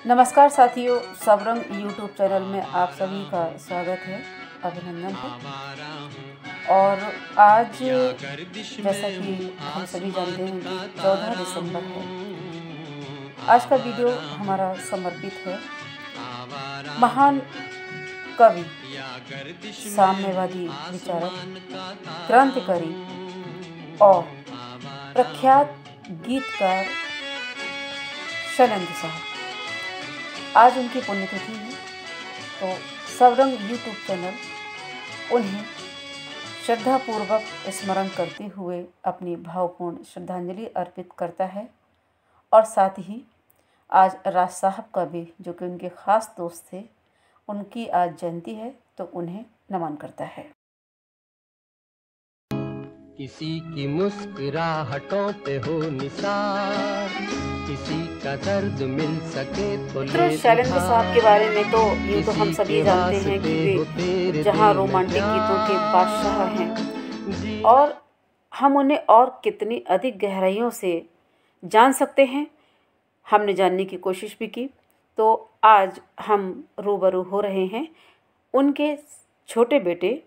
नमस्कार साथियों, Sabrang YouTube channel में आप सभी का स्वागत है, अभिनंदन है। और आज जैसा कि हम सभी जानते हैं कि 14 दिसंबर है। आज का वीडियो हमारा समर्पित है महान कवि, साम्यवादी विचारक, क्रांतिकारी और प्रख्यात गीतकार शैलेंद्र साहब। आज उनकी पुण्यतिथि है, तो सबरंग यूट्यूब चैनल उन्हें श्रद्धापूर्वक स्मरण करते हुए अपनी भावपूर्ण श्रद्धांजलि अर्पित करता है। और साथ ही आज राज साहब का भी, जो कि उनके ख़ास दोस्त थे, उनकी आज जयंती है, तो उन्हें नमन करता है। किसी की मुस्कुराहटों पे हो निसार, किसी का दर्द मिल सके तो ले। शैलेंद्र साहब के बारे में तो ये तो हम सभी जानते हैं कि वे जहाँ रोमांटिक गीतों के बादशाह हैं, और हम उन्हें और कितनी अधिक गहराइयों से जान सकते हैं, हमने जानने की कोशिश भी की। तो आज हम रूबरू हो रहे हैं उनके छोटे बेटे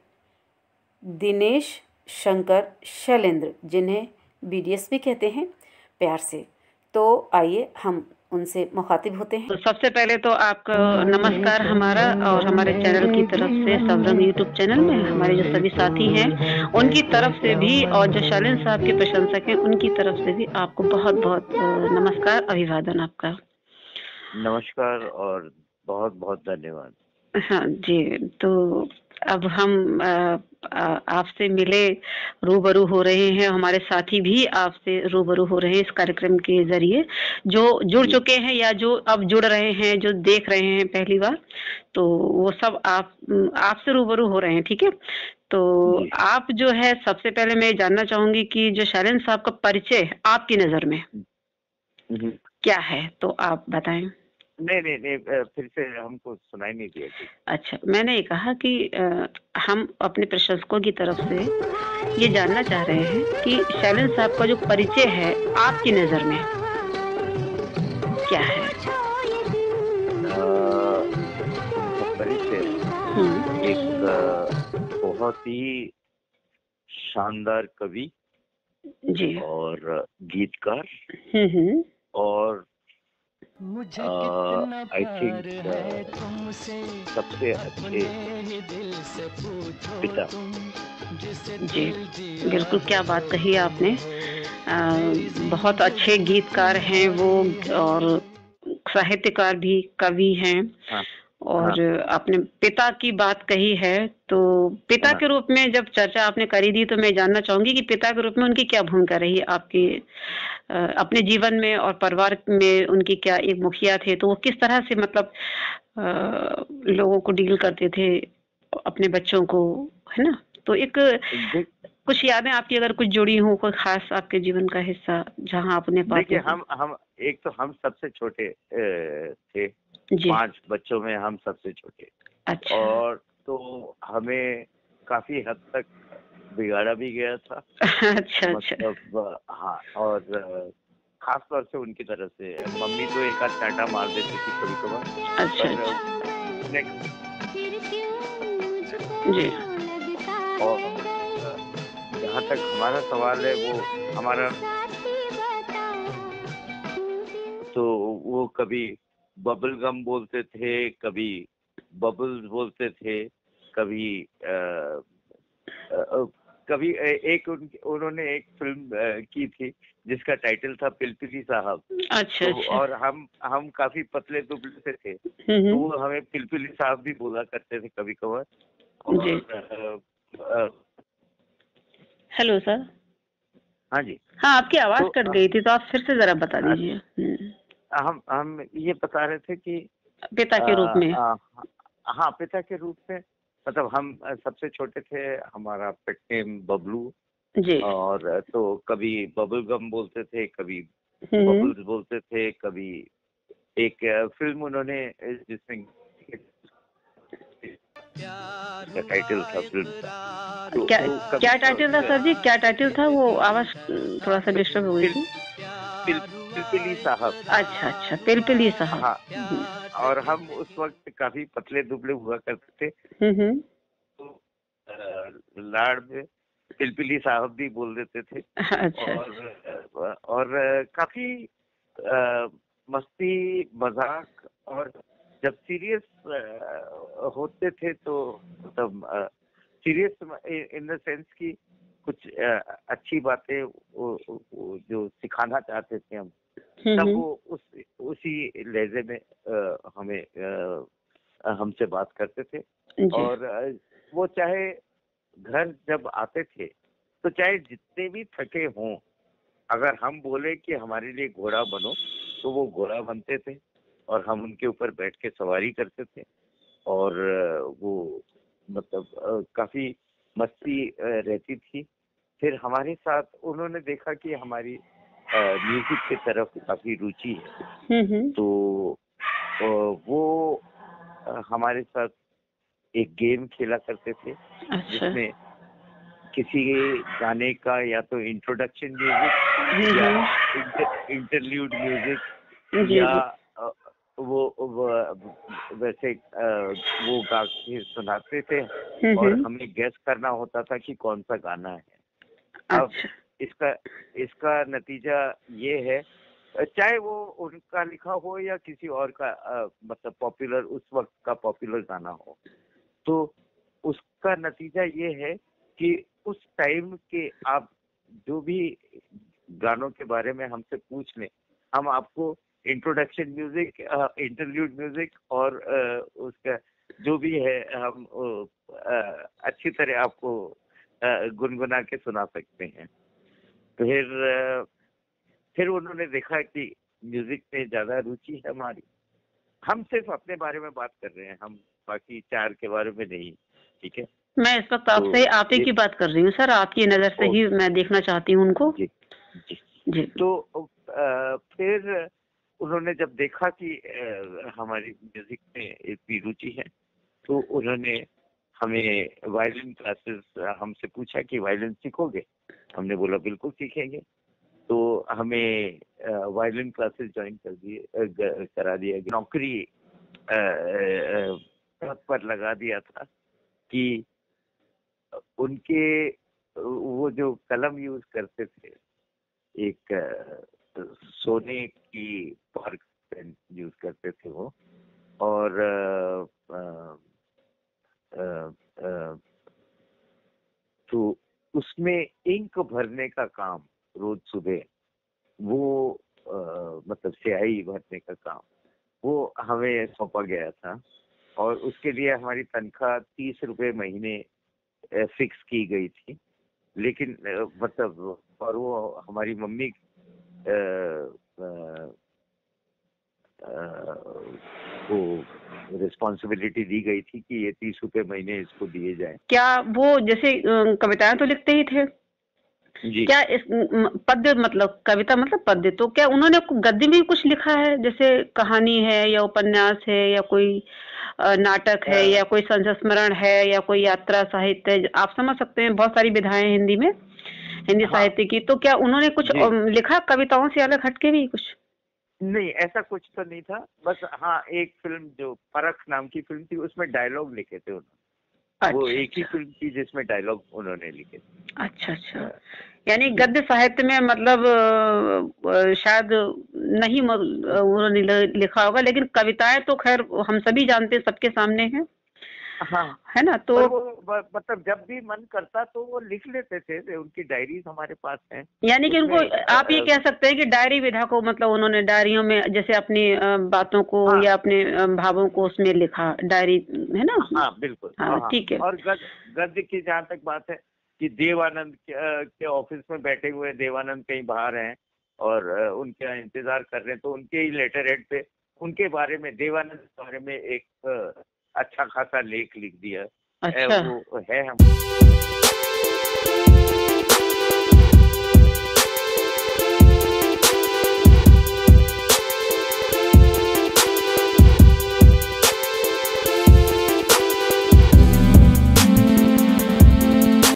दिनेश शंकर शैलेंद्र, जिन्हें BDS भी कहते हैं प्यार से। तो आइए हम उनसे मुखातिब होते हैं। तो सबसे पहले तो आपका नमस्कार हमारा और हमारे चैनल की तरफ से, सबरंग यूट्यूब चैनल में हमारे जो सभी साथी हैं उनकी तरफ से भी, और जो शैलेंद्र साहब के प्रशंसक हैं उनकी तरफ से भी आपको बहुत बहुत नमस्कार, अभिवादन आपका। नमस्कार और बहुत बहुत धन्यवाद। हाँ जी, तो अब हम आपसे मिले रूबरू हो रहे हैं, हमारे साथी भी आपसे रूबरू हो रहे हैं इस कार्यक्रम के जरिए, जो जुड़ चुके हैं या जो अब जुड़ रहे हैं, जो देख रहे हैं पहली बार, तो वो सब आपसे रूबरू हो रहे हैं। ठीक है, तो आप जो है, सबसे पहले मैं जानना चाहूंगी कि जो शैलेंद्र साहब का परिचय आपकी नज़र में क्या है, तो आप बताएं। नहीं, फिर से हमको सुनाई नहीं दिया। अच्छा, मैंने ये कहा कि हम अपने प्रशंसकों की तरफ से ये जानना चाह रहे हैं कि शैलेंद्र साहब का जो परिचय है आपकी नज़र में क्या है? परिचय एक बहुत ही शानदार कवि जी और गीतकार और आई थिंक सबसे अच्छे पिता। जी बिल्कुल, क्या बात कही आपने। बहुत अच्छे गीतकार हैं वो, और साहित्यकार भी, कवि हैं। हाँ, और अपने पिता की बात कही है, तो पिता के रूप में जब चर्चा आपने करी थी, तो मैं जानना चाहूंगी कि पिता के रूप में उनकी क्या भूमिका रही आपके अपने जीवन में, और परिवार में उनकी क्या, एक मुखिया थे, तो वो किस तरह से मतलब लोगों को डील करते थे, अपने बच्चों को, है ना? तो एक कुछ यादें आपकी अगर कुछ जुड़ी हो, कोई खास आपके जीवन का हिस्सा जहाँ आपने देखिए, हम एक तो हम सबसे छोटे थे, 5 बच्चों में हम सबसे छोटे। अच्छा। और तो हमें काफी हद तक बिगाड़ा भी गया था। अच्छा, मतलब हाँ, और खास तौर से उनकी तरफ से मम्मी तो एक आध चांटा मार देती थी कभी कभार। अच्छा, जी। और जहाँ तक हमारा सवाल है, वो हमारा तो वो कभी बबल गम बोलते थे, कभी बबल्स बोलते थे, कभी एक उन्होंने एक फिल्म की थी जिसका टाइटल था पिलपिली साहब। अच्छा, तो और हम काफी पतले दुबले से थे, तो वो हमें पिलपिली साहब भी बोला करते थे कभी कभार। Hello sir. हाँ जी। हाँ, आपकी आवाज कट गई थी, तो आप फिर से जरा बता दीजिए। हम ये बता रहे थे कि पिता के रूप में। हाँ, पिता के रूप में, मतलब हम सबसे छोटे थे, हमारा पेट नेम बबलू जी। और तो कभी बबल गम बोलते थे, कभी बबल्स बोलते थे, कभी एक फिल्म उन्होंने जिसमें टाइटल था फिल्म का, तो क्या टाइटल था सर जी? क्या टाइटल था? वो आवाज थोड़ा सा डिस्टर्ब हो गई थी। पिलपिली साहब। अच्छा अच्छा, पिलपिली साहब। हाँ, और हम उस वक्त काफी पतले दुबले हुआ करते थे, तो लाड़ में पिलपिली साहब भी बोल देते थे। अच्छा। और काफी मस्ती मजाक, और जब सीरियस होते थे तो मतलब सीरियस इन द सेंस की कुछ अच्छी बातें वो जो सिखाना चाहते थे हम, तब वो उसी लहजे में हमें हमसे बात करते थे। और वो चाहे घर जब आते थे तो चाहे जितने भी थके हों, अगर हम बोले कि हमारे लिए घोड़ा बनो तो वो घोड़ा बनते थे और हम उनके ऊपर बैठ के सवारी करते थे। और वो मतलब काफी मस्ती रहती थी। फिर हमारे साथ उन्होंने देखा कि हमारी म्यूजिक की तरफ काफी रुचि है, तो वो हमारे साथ एक गेम खेला करते थे। अच्छा। जिसमें किसी गाने का या तो इंट्रोडक्शन म्यूजिक या इंटरल्यूड म्यूजिक या वो वैसे वो गा के सुनाते थे और हमें गेस करना होता था कि कौन सा गाना है। अब इसका नतीजा ये है, चाहे वो उनका लिखा हो या किसी और का मतलब पॉपुलर, उस वक्त का पॉपुलर गाना हो, तो उसका नतीजा ये है कि उस टाइम के आप जो भी गानों के बारे में हमसे पूछ लें, हम आपको इंट्रोडक्शन म्यूजिक, इंटरल्यूड म्यूजिक और उसका जो भी है हम अच्छी तरह आपको गुनगुना के सुना सकते हैं। फिर उन्होंने देखा कि म्यूजिक में ज्यादा रुचि है हमारी। हम सिर्फ अपने बारे में बात कर रहे हैं, हम बाकी चार के बारे में नहीं, ठीक है। मैं इस वक्त आपसे आप ही की बात कर रही हूँ सर, आपकी नजर से ही मैं देखना चाहती हूँ उनको। जी जी जी। तो फिर उन्होंने जब देखा कि हमारी म्यूजिक में इतनी रुचि है, तो उन्होंने हमें वायलिन क्लासेस, हमसे पूछा कि वायलिन सीखोगे? हमने बोला बिल्कुल सीखेंगे। तो हमें वायलिन क्लासेस ज्वाइन करा दिया गया। नौकरी पर लगा दिया था कि उनके वो जो कलम यूज करते थे, एक सोने की पार्क पेन यूज करते थे वो, और तो उसमें इंक भरने का काम रोज सुबह, वो मतलब स्याही भरने का काम, वो हमें सौंपा गया था। और उसके लिए हमारी तनख्वाह 30 रुपए महीने फिक्स की गई थी। लेकिन मतलब, और वो हमारी मम्मी को रिस्पॉन्सिबिलिटी दी गई थी कि ये 30 रुपए महीने इसको दिए जाए। क्या वो जैसे कविताएं तो लिखते ही थे जी। क्या इस पद्य, मतलब कविता मतलब पद्य, तो क्या उन्होंने गद्य में कुछ लिखा है, जैसे कहानी है या उपन्यास है या कोई नाटक है या कोई संस्मरण है या कोई यात्रा साहित्य, आप समझ सकते हैं बहुत सारी विधाएं हिंदी में, हिंदी साहित्य की, तो क्या उन्होंने कुछ लिखा कविताओं से अलग हटके भी कुछ? नहीं, ऐसा कुछ तो नहीं था। बस हाँ, एक फिल्म जो परख नाम की फिल्म थी, उसमें डायलॉग लिखे थे उन्होंने। अच्छा, वो एक ही फिल्म थी जिसमें डायलॉग उन्होंने लिखे थे। अच्छा अच्छा। यानी गद्य साहित्य में मतलब शायद नहीं उन्होंने लिखा होगा, लेकिन कविताएं तो खैर हम सभी जानते हैं, सबके सामने हैं। हाँ, है ना। तो वो मतलब जब भी मन करता तो वो लिख लेते थे, उनकी डायरीज हमारे पास हैं। यानी कि उनको आप ये कह सकते हैं कि डायरी विधा को, मतलब उन्होंने डायरियों में जैसे अपनी बातों को या अपने भावों को उसमें लिखा, डायरी, है ना। हाँ बिल्कुल। हाँ ठीक है। और गद्य की जहाँ तक बात है कि देवानंद के ऑफिस में बैठे हुए देवानंद कहीं बाहर हैं और उनका इंतजार कर रहे हैं, तो उनके ही लेटर हेड पे उनके बारे में, देवानंद के बारे में एक अच्छा खासा लेख लिख दिया। अच्छा। वो है हम